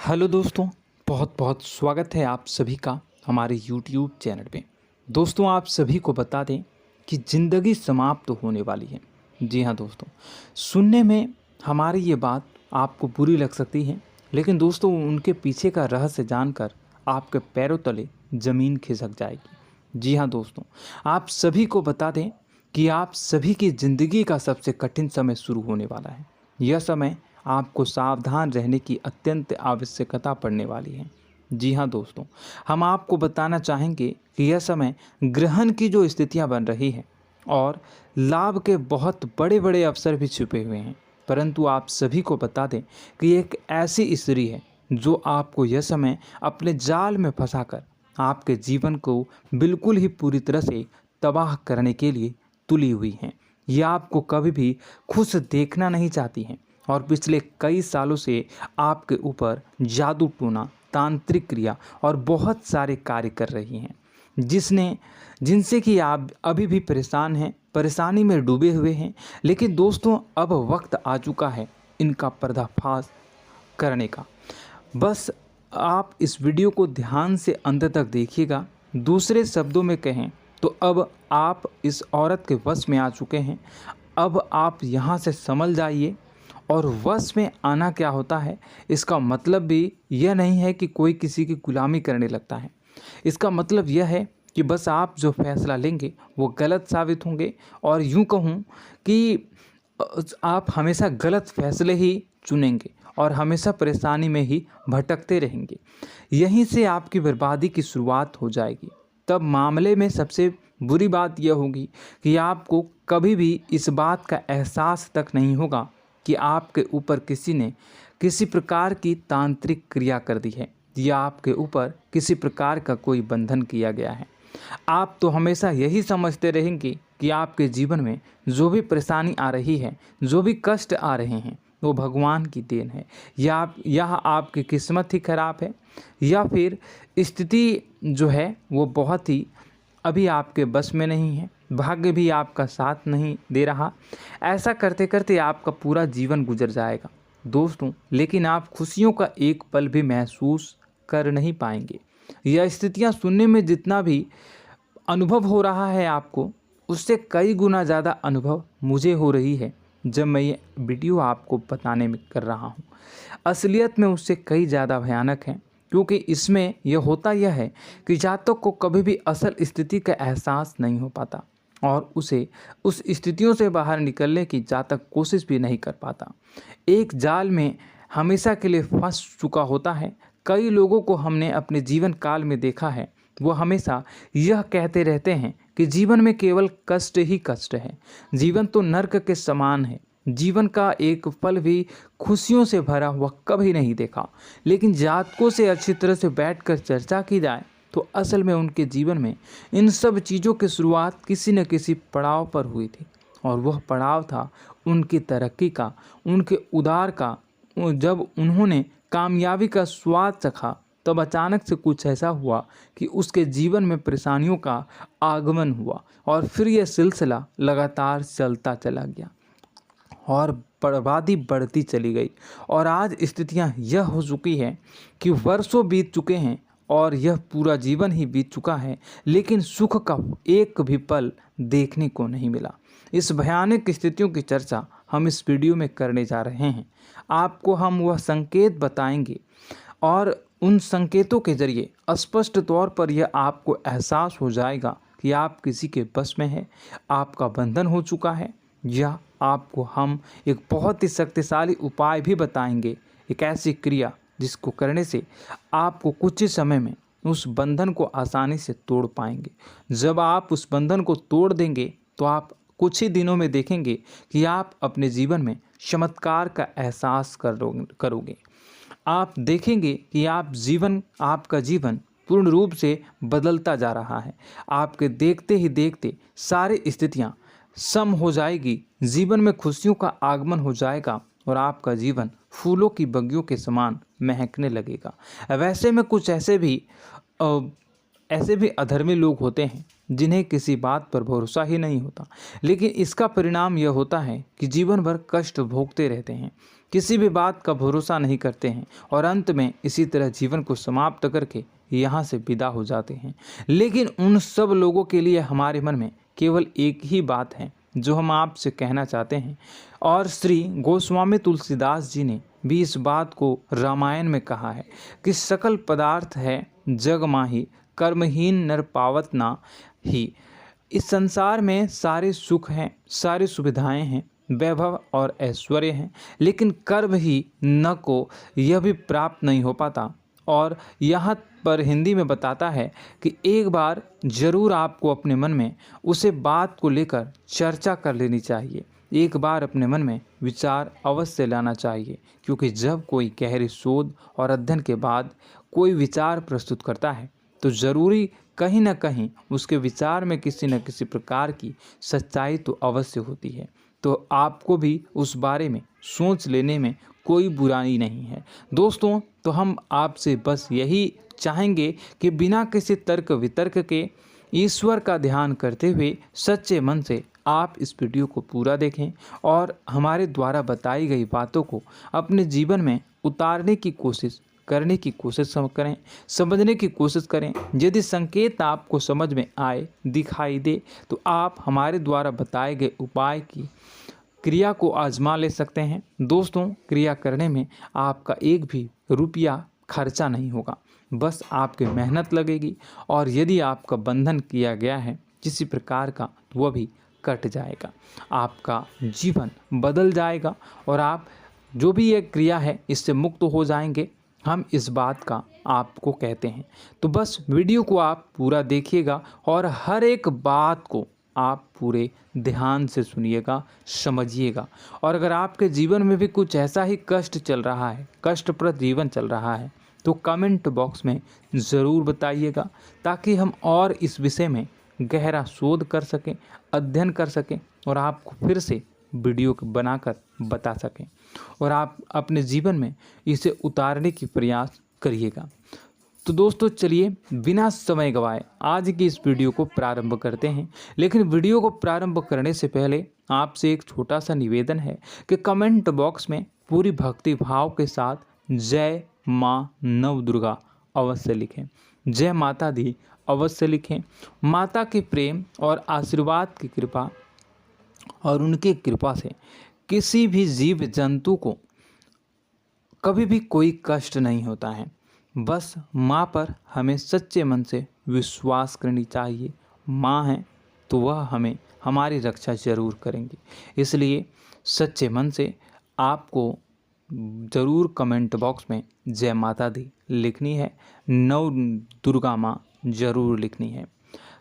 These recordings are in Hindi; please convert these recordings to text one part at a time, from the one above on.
हेलो दोस्तों, बहुत बहुत स्वागत है आप सभी का हमारे YouTube चैनल पे। दोस्तों, आप सभी को बता दें कि ज़िंदगी समाप्त होने वाली है। जी हाँ दोस्तों, सुनने में हमारी ये बात आपको बुरी लग सकती है, लेकिन दोस्तों उनके पीछे का रहस्य जानकर आपके पैरों तले ज़मीन खिसक जाएगी। जी हाँ दोस्तों, आप सभी को बता दें कि आप सभी की ज़िंदगी का सबसे कठिन समय शुरू होने वाला है। यह समय आपको सावधान रहने की अत्यंत आवश्यकता पड़ने वाली है। जी हाँ दोस्तों, हम आपको बताना चाहेंगे कि यह समय ग्रहण की जो स्थितियाँ बन रही है और लाभ के बहुत बड़े बड़े अवसर भी छुपे हुए हैं। परंतु आप सभी को बता दें कि एक ऐसी स्त्री है जो आपको यह समय अपने जाल में फंसाकर आपके जीवन को बिल्कुल ही पूरी तरह से तबाह करने के लिए तुली हुई हैं। यह आपको कभी भी खुश देखना नहीं चाहती हैं और पिछले कई सालों से आपके ऊपर जादू टोना, तांत्रिक क्रिया और बहुत सारे कार्य कर रही हैं, जिनसे कि आप अभी भी परेशान हैं, परेशानी में डूबे हुए हैं। लेकिन दोस्तों, अब वक्त आ चुका है इनका पर्दाफाश करने का। बस आप इस वीडियो को ध्यान से अंत तक देखिएगा। दूसरे शब्दों में कहें तो अब आप इस औरत के वश में आ चुके हैं। अब आप यहाँ से संभल जाइए। और वश में आना क्या होता है, इसका मतलब भी यह नहीं है कि कोई किसी की गुलामी करने लगता है। इसका मतलब यह है कि बस आप जो फैसला लेंगे वो गलत साबित होंगे, और यूँ कहूँ कि आप हमेशा गलत फैसले ही चुनेंगे और हमेशा परेशानी में ही भटकते रहेंगे। यहीं से आपकी बर्बादी की शुरुआत हो जाएगी। तब मामले में सबसे बुरी बात यह होगी कि आपको कभी भी इस बात का एहसास तक नहीं होगा कि आपके ऊपर किसी ने किसी प्रकार की तांत्रिक क्रिया कर दी है या आपके ऊपर किसी प्रकार का कोई बंधन किया गया है। आप तो हमेशा यही समझते रहेंगे कि आपके जीवन में जो भी परेशानी आ रही है, जो भी कष्ट आ रहे हैं, वो भगवान की देन है, या आपकी किस्मत ही खराब है, या फिर स्थिति जो है वो बहुत ही अभी आपके बस में नहीं है, भाग्य भी आपका साथ नहीं दे रहा। ऐसा करते करते आपका पूरा जीवन गुजर जाएगा दोस्तों, लेकिन आप खुशियों का एक पल भी महसूस कर नहीं पाएंगे। यह स्थितियां सुनने में जितना भी अनुभव हो रहा है आपको, उससे कई गुना ज़्यादा अनुभव मुझे हो रही है जब मैं ये वीडियो आपको बताने में कर रहा हूँ। असलियत में उससे कई ज़्यादा भयानक है, क्योंकि इसमें यह होता यह है कि जातक को कभी भी असल स्थिति का एहसास नहीं हो पाता और उसे उस स्थितियों से बाहर निकलने की जातक कोशिश भी नहीं कर पाता। एक जाल में हमेशा के लिए फंस चुका होता है। कई लोगों को हमने अपने जीवन काल में देखा है, वो हमेशा यह कहते रहते हैं कि जीवन में केवल कष्ट ही कष्ट है, जीवन तो नर्क के समान है, जीवन का एक पल भी खुशियों से भरा हुआ कभी नहीं देखा। लेकिन जातकों से अच्छी तरह से बैठकर चर्चा की जाए तो असल में उनके जीवन में इन सब चीज़ों की शुरुआत किसी न किसी पड़ाव पर हुई थी, और वह पड़ाव था उनकी तरक्की का, उनके उदार का। जब उन्होंने कामयाबी का स्वाद चखा, तब अचानक से कुछ ऐसा हुआ कि उसके जीवन में परेशानियों का आगमन हुआ, और फिर यह सिलसिला लगातार चलता चला गया और बर्बादी बढ़ती चली गई। और आज स्थितियां यह हो चुकी है कि वर्षों बीत चुके हैं और यह पूरा जीवन ही बीत चुका है, लेकिन सुख का एक भी पल देखने को नहीं मिला। इस भयानक स्थितियों की चर्चा हम इस वीडियो में करने जा रहे हैं। आपको हम वह संकेत बताएंगे और उन संकेतों के जरिए स्पष्ट तौर पर यह आपको एहसास हो जाएगा कि आप किसी के बस में हैं, आपका बंधन हो चुका है, या आपको हम एक बहुत ही शक्तिशाली उपाय भी बताएंगे, एक ऐसी क्रिया जिसको करने से आपको कुछ ही समय में उस बंधन को आसानी से तोड़ पाएंगे। जब आप उस बंधन को तोड़ देंगे तो आप कुछ ही दिनों में देखेंगे कि आप अपने जीवन में चमत्कार का एहसास करोगे। आप देखेंगे कि आपका जीवन पूर्ण रूप से बदलता जा रहा है। आपके देखते ही देखते सारी स्थितियां सम हो जाएगी, जीवन में खुशियों का आगमन हो जाएगा और आपका जीवन फूलों की बगियों के समान महकने लगेगा। वैसे में कुछ ऐसे भी अधर्मी लोग होते हैं जिन्हें किसी बात पर भरोसा ही नहीं होता, लेकिन इसका परिणाम यह होता है कि जीवन भर कष्ट भोगते रहते हैं, किसी भी बात का भरोसा नहीं करते हैं और अंत में इसी तरह जीवन को समाप्त करके यहाँ से विदा हो जाते हैं। लेकिन उन सब लोगों के लिए हमारे मन में केवल एक ही बात है जो हम आपसे कहना चाहते हैं, और श्री गोस्वामी तुलसीदास जी ने भी इस बात को रामायण में कहा है कि सकल पदार्थ है जग माही, कर्महीन नर पावत ना ही। इस संसार में सारे सुख हैं, सारी सुविधाएं हैं, वैभव और ऐश्वर्य हैं, लेकिन कर्म ही न को यह भी प्राप्त नहीं हो पाता। और यहाँ पर हिंदी में बताता है कि एक बार जरूर आपको अपने मन में उसे बात को लेकर चर्चा कर लेनी चाहिए, एक बार अपने मन में विचार अवश्य लाना चाहिए, क्योंकि जब कोई गहरी शोध और अध्ययन के बाद कोई विचार प्रस्तुत करता है तो ज़रूरी कहीं ना कहीं उसके विचार में किसी न किसी प्रकार की सच्चाई तो अवश्य होती है। तो आपको भी उस बारे में सोच लेने में कोई बुराई नहीं है। दोस्तों, तो हम आपसे बस यही चाहेंगे कि बिना किसी तर्क वितर्क के ईश्वर का ध्यान करते हुए सच्चे मन से आप इस वीडियो को पूरा देखें और हमारे द्वारा बताई गई बातों को अपने जीवन में उतारने की कोशिश करने की कोशिश करें, समझने की कोशिश करें। यदि संकेत आपको समझ में आए, दिखाई दे, तो आप हमारे द्वारा बताए गए उपाय की क्रिया को आजमा ले सकते हैं। दोस्तों, क्रिया करने में आपका एक भी रुपया खर्चा नहीं होगा, बस आपकी मेहनत लगेगी, और यदि आपका बंधन किया गया है किसी प्रकार का तो वह भी कट जाएगा, आपका जीवन बदल जाएगा और आप जो भी ये क्रिया है इससे मुक्त हो जाएंगे। हम इस बात का आपको कहते हैं। तो बस वीडियो को आप पूरा देखिएगा और हर एक बात को आप पूरे ध्यान से सुनिएगा, समझिएगा। और अगर आपके जीवन में भी कुछ ऐसा ही कष्ट चल रहा है, कष्टप्रद जीवन चल रहा है, तो कमेंट बॉक्स में ज़रूर बताइएगा, ताकि हम और इस विषय में गहरा शोध कर सकें, अध्ययन कर सकें और आपको फिर से वीडियो बनाकर बता सकें और आप अपने जीवन में इसे उतारने की प्रयास करिएगा। तो दोस्तों, चलिए बिना समय गवाए आज की इस वीडियो को प्रारंभ करते हैं। लेकिन वीडियो को प्रारंभ करने से पहले आपसे एक छोटा सा निवेदन है कि कमेंट बॉक्स में पूरी भक्ति भाव के साथ जय माँ नव दुर्गा अवश्य लिखें, जय माता दी अवश्य लिखें। माता के प्रेम और आशीर्वाद की कृपा और उनकी कृपा से किसी भी जीव जंतु को कभी भी कोई कष्ट नहीं होता है। बस माँ पर हमें सच्चे मन से विश्वास करनी चाहिए। माँ है तो वह हमें हमारी रक्षा जरूर करेंगी। इसलिए सच्चे मन से आपको ज़रूर कमेंट बॉक्स में जय माता दी लिखनी है, नव दुर्गा माँ ज़रूर लिखनी है।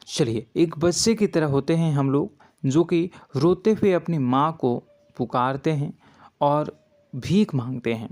चलिए, एक बच्चे की तरह होते हैं हम लोग, जो कि रोते हुए अपनी माँ को पुकारते हैं और भीख मांगते हैं।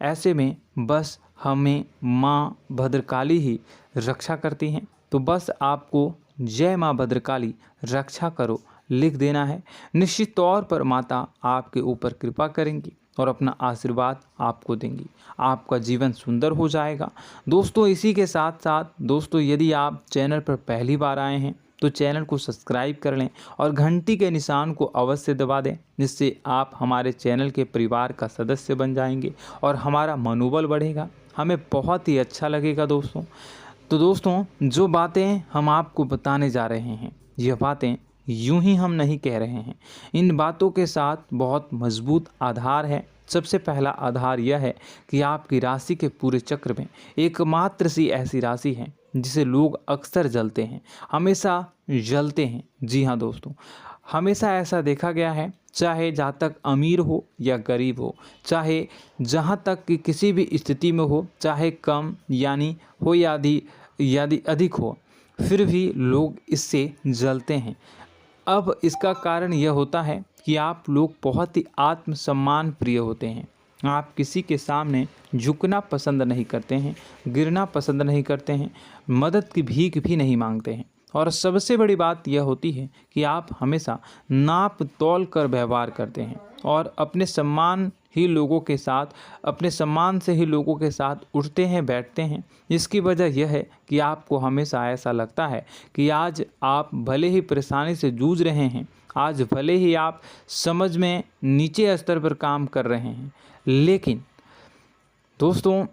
ऐसे में बस हमें माँ भद्रकाली ही रक्षा करती हैं। तो बस आपको जय माँ भद्रकाली रक्षा करो लिख देना है। निश्चित तौर पर माता आपके ऊपर कृपा करेंगी और अपना आशीर्वाद आपको देंगी, आपका जीवन सुंदर हो जाएगा। दोस्तों, इसी के साथ साथ दोस्तों, यदि आप चैनल पर पहली बार आए हैं तो चैनल को सब्सक्राइब कर लें और घंटी के निशान को अवश्य दबा दें, जिससे आप हमारे चैनल के परिवार का सदस्य बन जाएंगे और हमारा मनोबल बढ़ेगा, हमें बहुत ही अच्छा लगेगा दोस्तों। तो दोस्तों, जो बातें हम आपको बताने जा रहे हैं, यह बातें यूं ही हम नहीं कह रहे हैं। इन बातों के साथ बहुत मजबूत आधार है। सबसे पहला आधार यह है कि आपकी राशि के पूरे चक्र में एकमात्र सी ऐसी राशि है जिसे लोग अक्सर जलते हैं, हमेशा जलते हैं। जी हाँ दोस्तों, हमेशा ऐसा देखा गया है, चाहे जहाँ तक अमीर हो या गरीब हो, चाहे जहाँ तक कि किसी भी स्थिति में हो, चाहे कम यानी हो या अधिक हो, फिर भी लोग इससे जलते हैं। अब इसका कारण यह होता है कि आप लोग बहुत ही आत्मसम्मान प्रिय होते हैं। आप किसी के सामने झुकना पसंद नहीं करते हैं, गिरना पसंद नहीं करते हैं, मदद की भीख भी नहीं मांगते हैं और सबसे बड़ी बात यह होती है कि आप हमेशा नाप तौल कर व्यवहार करते हैं और अपने सम्मान से ही लोगों के साथ उठते हैं बैठते हैं। इसकी वजह यह है कि आपको हमेशा ऐसा लगता है कि आज आप भले ही परेशानी से जूझ रहे हैं, आज भले ही आप समझ में नीचे स्तर पर काम कर रहे हैं, लेकिन दोस्तों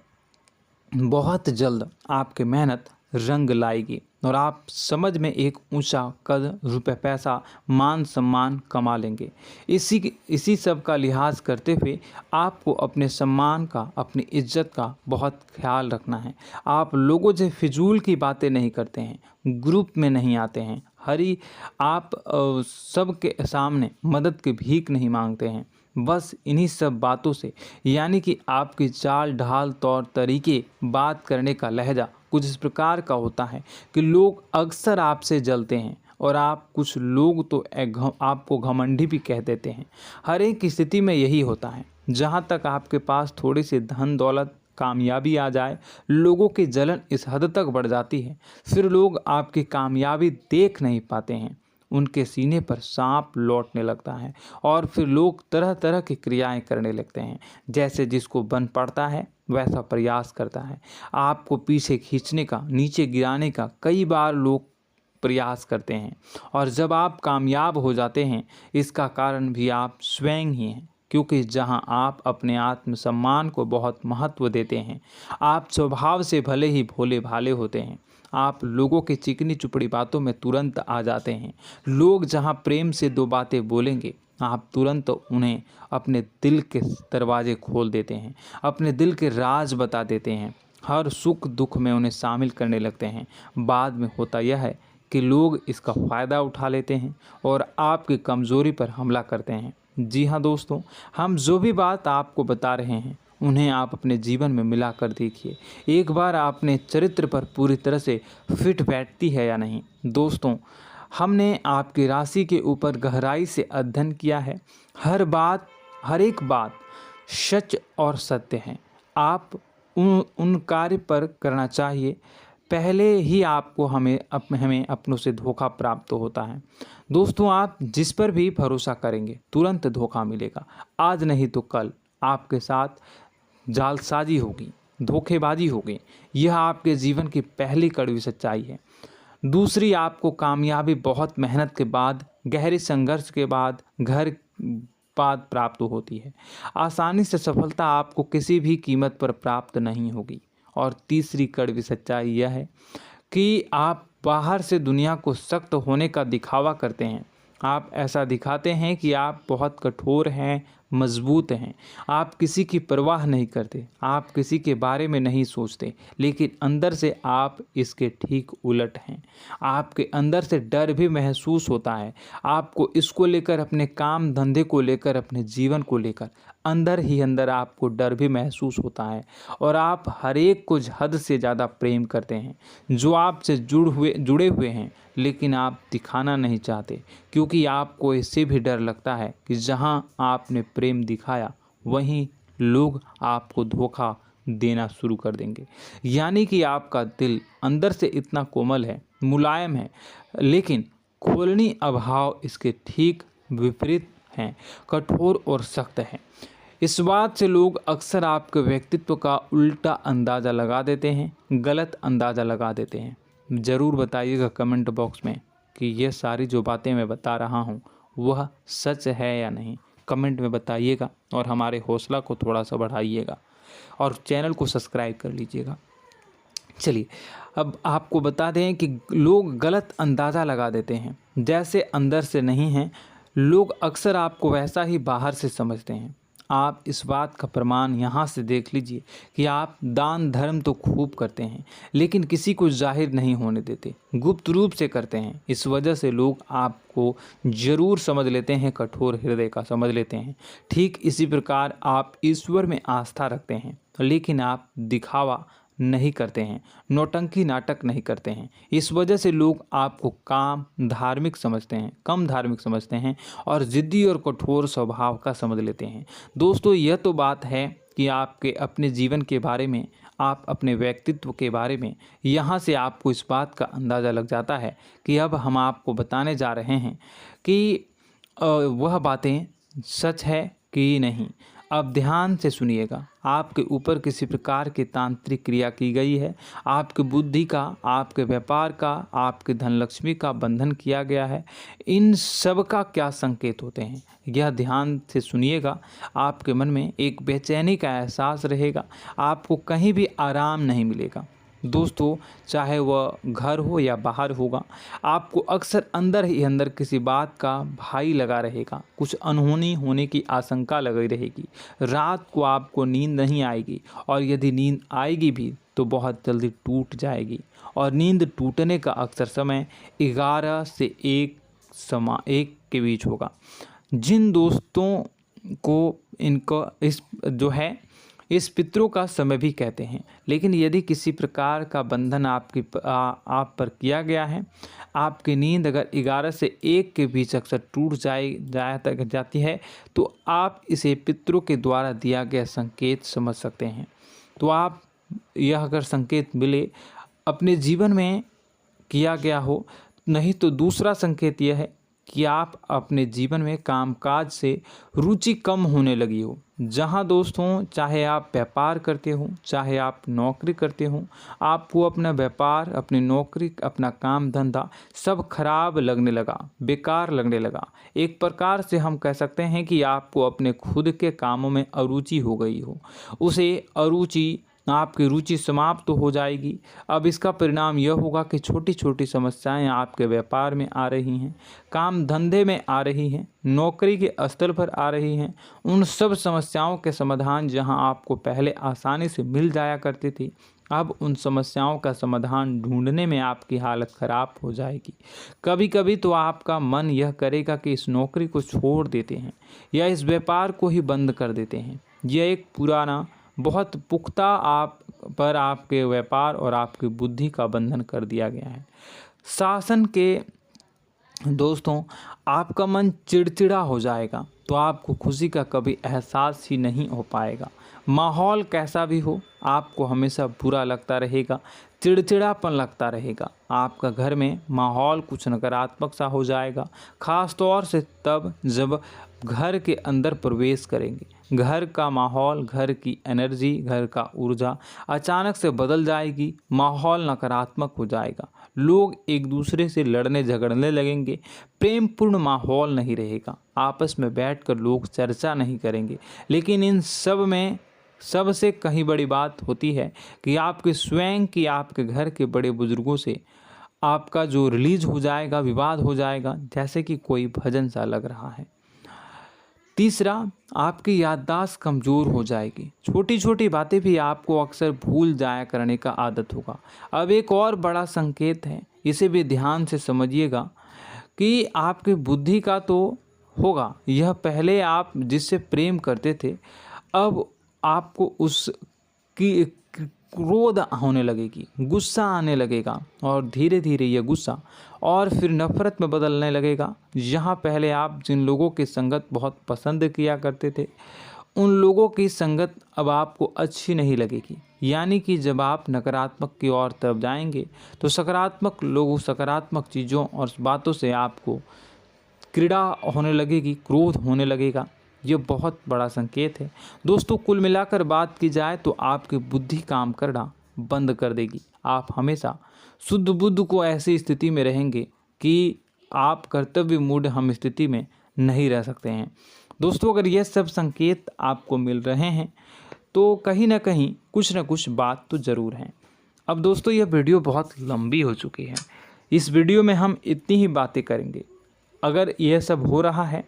बहुत जल्द आपकी मेहनत रंग लाएगी और आप समझ में एक ऊंचा कद, रुपए, पैसा, मान सम्मान कमा लेंगे। इसी सब का लिहाज करते हुए आपको अपने सम्मान का, अपनी इज्जत का बहुत ख्याल रखना है। आप लोगों से फिजूल की बातें नहीं करते हैं, ग्रुप में नहीं आते हैं, आप सबके सामने मदद की भीख नहीं मांगते हैं। बस इन्हीं सब बातों से, यानी कि आपकी चाल ढाल, तौर तरीके, बात करने का लहजा कुछ इस प्रकार का होता है कि लोग अक्सर आपसे जलते हैं और कुछ लोग तो आपको घमंडी भी कह देते हैं। हर एक स्थिति में यही होता है। जहाँ तक आपके पास थोड़ी सी धन दौलत, कामयाबी आ जाए, लोगों की जलन इस हद तक बढ़ जाती है, फिर लोग आपकी कामयाबी देख नहीं पाते हैं। उनके सीने पर सांप लौटने लगता है और फिर लोग तरह तरह की क्रियाएं करने लगते हैं। जैसे जिसको बन पड़ता है वैसा प्रयास करता है। आपको पीछे खींचने का, नीचे गिराने का कई बार लोग प्रयास करते हैं और जब आप कामयाब हो जाते हैं, इसका कारण भी आप स्वयं ही हैं। क्योंकि जहां आप अपने आत्मसम्मान को बहुत महत्व देते हैं, आप स्वभाव से भले ही भोले भाले होते हैं, आप लोगों की चिकनी चुपड़ी बातों में तुरंत आ जाते हैं। लोग जहां प्रेम से दो बातें बोलेंगे, आप तुरंत उन्हें अपने दिल के दरवाजे खोल देते हैं, अपने दिल के राज बता देते हैं, हर सुख दुख में उन्हें शामिल करने लगते हैं। बाद में होता यह है कि लोग इसका फ़ायदा उठा लेते हैं और आपकी कमज़ोरी पर हमला करते हैं। जी हाँ दोस्तों, हम जो भी बात आपको बता रहे हैं उन्हें आप अपने जीवन में मिला कर देखिए। एक बार आपने चरित्र पर पूरी तरह से फिट बैठती है या नहीं। दोस्तों, हमने आपकी राशि के ऊपर गहराई से अध्ययन किया है। हर एक बात सच और सत्य है। आप उन कार्य पर करना चाहिए, पहले ही आपको हमें अपनों से धोखा प्राप्त होता है। दोस्तों, आप जिस पर भी भरोसा करेंगे तुरंत धोखा मिलेगा। आज नहीं तो कल आपके साथ जालसाजी होगी, धोखेबाजी होगी। यह आपके जीवन की पहली कड़वी सच्चाई है। दूसरी, आपको कामयाबी बहुत मेहनत के बाद, गहरे संघर्ष के बाद प्राप्त होती है। आसानी से सफलता आपको किसी भी कीमत पर प्राप्त नहीं होगी। और तीसरी कड़वी सच्चाई यह है कि आप बाहर से दुनिया को सख्त होने का दिखावा करते हैं। आप ऐसा दिखाते हैं कि आप बहुत कठोर हैं, मजबूत हैं। आप किसी की परवाह नहीं करते, आप किसी के बारे में नहीं सोचते, लेकिन अंदर से आप इसके ठीक उलट हैं। आपके अंदर से डर भी महसूस होता है। आपको इसको लेकर, अपने काम धंधे को लेकर, अपने जीवन को लेकर अंदर ही अंदर आपको डर भी महसूस होता है और आप हर एक को हद से ज़्यादा प्रेम करते हैं, जो आपसे जुड़े हुए हैं, लेकिन आप दिखाना नहीं चाहते, क्योंकि आपको इससे भी डर लगता है कि जहां आपने प्रेम दिखाया वहीं लोग आपको धोखा देना शुरू कर देंगे। यानी कि आपका दिल अंदर से इतना कोमल है, मुलायम है, लेकिन खोलनी अभाव इसके ठीक विपरीत हैं, कठोर और सख्त हैं। इस बात से लोग अक्सर आपके व्यक्तित्व का उल्टा अंदाज़ा लगा देते हैं, गलत अंदाज़ा लगा देते हैं। ज़रूर बताइएगा कमेंट बॉक्स में कि ये सारी जो बातें मैं बता रहा हूँ वह सच है या नहीं। कमेंट में बताइएगा और हमारे हौसला को थोड़ा सा बढ़ाइएगा और चैनल को सब्सक्राइब कर लीजिएगा। चलिए, अब आपको बता दें कि लोग गलत अंदाज़ा लगा देते हैं। जैसे अंदर से नहीं हैं, लोग अक्सर आपको वैसा ही बाहर से समझते हैं। आप इस बात का प्रमाण यहाँ से देख लीजिए कि आप दान धर्म तो खूब करते हैं, लेकिन किसी को जाहिर नहीं होने देते, गुप्त रूप से करते हैं। इस वजह से लोग आपको ज़रूर समझ लेते हैं, कठोर हृदय का समझ लेते हैं। ठीक इसी प्रकार आप ईश्वर में आस्था रखते हैं, लेकिन आप दिखावा नहीं करते हैं, नौटंकी नाटक नहीं करते हैं। इस वजह से लोग आपको कम धार्मिक समझते हैं और ज़िद्दी और कठोर स्वभाव का समझ लेते हैं। दोस्तों, यह तो बात है कि आपके अपने जीवन के बारे में, आप अपने व्यक्तित्व के बारे में, यहाँ से आपको इस बात का अंदाज़ा लग जाता है कि अब हम आपको बताने जा रहे हैं कि वह बातें सच है कि नहीं। अब ध्यान से सुनिएगा। आपके ऊपर किसी प्रकार की तांत्रिक क्रिया की गई है, आपकी बुद्धि का, आपके व्यापार का, आपके धनलक्ष्मी का बंधन किया गया है। इन सब का क्या संकेत होते हैं, यह ध्यान से सुनिएगा। आपके मन में एक बेचैनी का एहसास रहेगा, आपको कहीं भी आराम नहीं मिलेगा। दोस्तों, चाहे वह घर हो या बाहर होगा, आपको अक्सर अंदर ही अंदर किसी बात का भय लगा रहेगा, कुछ अनहोनी होने की आशंका लगी रहेगी। रात को आपको नींद नहीं आएगी, और यदि नींद आएगी भी तो बहुत जल्दी टूट जाएगी। और नींद टूटने का अक्सर समय 11 से 1 के बीच होगा। जिन दोस्तों को इनको इस पितरों का समय भी कहते हैं। लेकिन यदि किसी प्रकार का बंधन आप पर किया गया है, आपकी नींद अगर 11 से 1 के बीच अक्सर टूट जाती है, तो आप इसे पितरों के द्वारा दिया गया संकेत समझ सकते हैं। तो आप यह अगर संकेत मिले अपने जीवन में किया गया हो, नहीं तो दूसरा संकेत यह है कि आप अपने जीवन में कामकाज से रुचि कम होने लगी हो। जहां दोस्तों, चाहे आप व्यापार करते हो, चाहे आप नौकरी करते हो, आपको अपना व्यापार, अपनी नौकरी, अपना काम धंधा सब खराब लगने लगा, बेकार लगने लगा। एक प्रकार से हम कह सकते हैं कि आपको अपने खुद के कामों में अरुचि हो गई हो। उसे अरुचि, आपकी रुचि समाप्त तो हो जाएगी। अब इसका परिणाम यह होगा कि छोटी छोटी समस्याएं आपके व्यापार में आ रही हैं, काम धंधे में आ रही हैं, नौकरी के स्तर पर आ रही हैं। उन सब समस्याओं के समाधान जहां आपको पहले आसानी से मिल जाया करती थी, अब उन समस्याओं का समाधान ढूंढने में आपकी हालत ख़राब हो जाएगी। कभी कभी तो आपका मन यह करेगा कि इस नौकरी को छोड़ देते हैं या इस व्यापार को ही बंद कर देते हैं। यह एक पुराना, बहुत पुख्ता आपके व्यापार और आपकी बुद्धि का बंधन कर दिया गया है। शासन के दोस्तों, आपका मन चिड़चिड़ा हो जाएगा, तो आपको खुशी का कभी एहसास ही नहीं हो पाएगा। माहौल कैसा भी हो, आपको हमेशा बुरा लगता रहेगा, चिड़चिड़ापन लगता रहेगा। आपका घर में माहौल कुछ नकारात्मक सा हो जाएगा, ख़ास तौर से तब जब घर के अंदर प्रवेश करेंगे। घर का माहौल, घर की एनर्जी, घर का ऊर्जा अचानक से बदल जाएगी, माहौल नकारात्मक हो जाएगा। लोग एक दूसरे से लड़ने झगड़ने लगेंगे, प्रेमपूर्ण माहौल नहीं रहेगा, आपस में बैठकर लोग चर्चा नहीं करेंगे। लेकिन इन सब में सबसे कहीं बड़ी बात होती है कि आपके स्वयं की, आपके घर के बड़े बुजुर्गों से आपका जो रिलीज हो जाएगा, विवाद हो जाएगा, जैसे कि कोई भजन सा लग रहा है। तीसरा, आपकी याददाश्त कमज़ोर हो जाएगी, छोटी छोटी बातें भी आपको अक्सर भूल जाया करने का आदत होगा। अब एक और बड़ा संकेत है, इसे भी ध्यान से समझिएगा कि आपकी बुद्धि का तो होगा, यह पहले आप जिससे प्रेम करते थे, अब आपको उसकी क्रोध होने लगेगी, गुस्सा आने लगेगा, और धीरे धीरे यह गुस्सा और फिर नफरत में बदलने लगेगा। यहाँ पहले आप जिन लोगों की संगत बहुत पसंद किया करते थे, उन लोगों की संगत अब आपको अच्छी नहीं लगेगी। यानी कि जब आप नकारात्मक की ओर तरफ जाएंगे, तो सकारात्मक लोगों, सकारात्मक चीज़ों और बातों से आपको क्रीड़ा होने लगेगी, क्रोध होने लगेगा। ये बहुत बड़ा संकेत है दोस्तों। कुल मिलाकर बात की जाए तो आपकी बुद्धि काम करना बंद कर देगी। आप हमेशा शुद्ध बुद्ध को ऐसी स्थिति में रहेंगे कि आप कर्तव्य मूढ़ हम स्थिति में नहीं रह सकते हैं। दोस्तों, अगर ये सब संकेत आपको मिल रहे हैं तो कहीं ना कहीं कुछ ना कुछ बात तो ज़रूर है। अब दोस्तों, यह वीडियो बहुत लंबी हो चुकी है, इस वीडियो में हम इतनी ही बातें करेंगे। अगर यह सब हो रहा है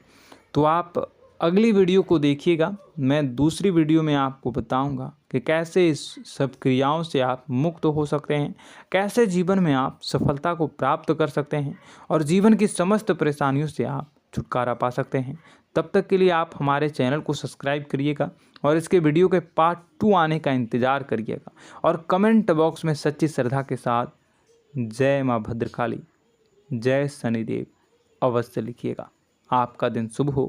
तो आप अगली वीडियो को देखिएगा। मैं दूसरी वीडियो में आपको बताऊंगा कि कैसे इस सब क्रियाओं से आप मुक्त हो सकते हैं, कैसे जीवन में आप सफलता को प्राप्त कर सकते हैं और जीवन की समस्त परेशानियों से आप छुटकारा पा सकते हैं। तब तक के लिए आप हमारे चैनल को सब्सक्राइब करिएगा और इसके वीडियो के पार्ट 2 आने का इंतज़ार करिएगा। और कमेंट बॉक्स में सच्ची श्रद्धा के साथ जय माँ भद्रकाली, जय शनिदेव अवश्य लिखिएगा। आपका दिन शुभ हो।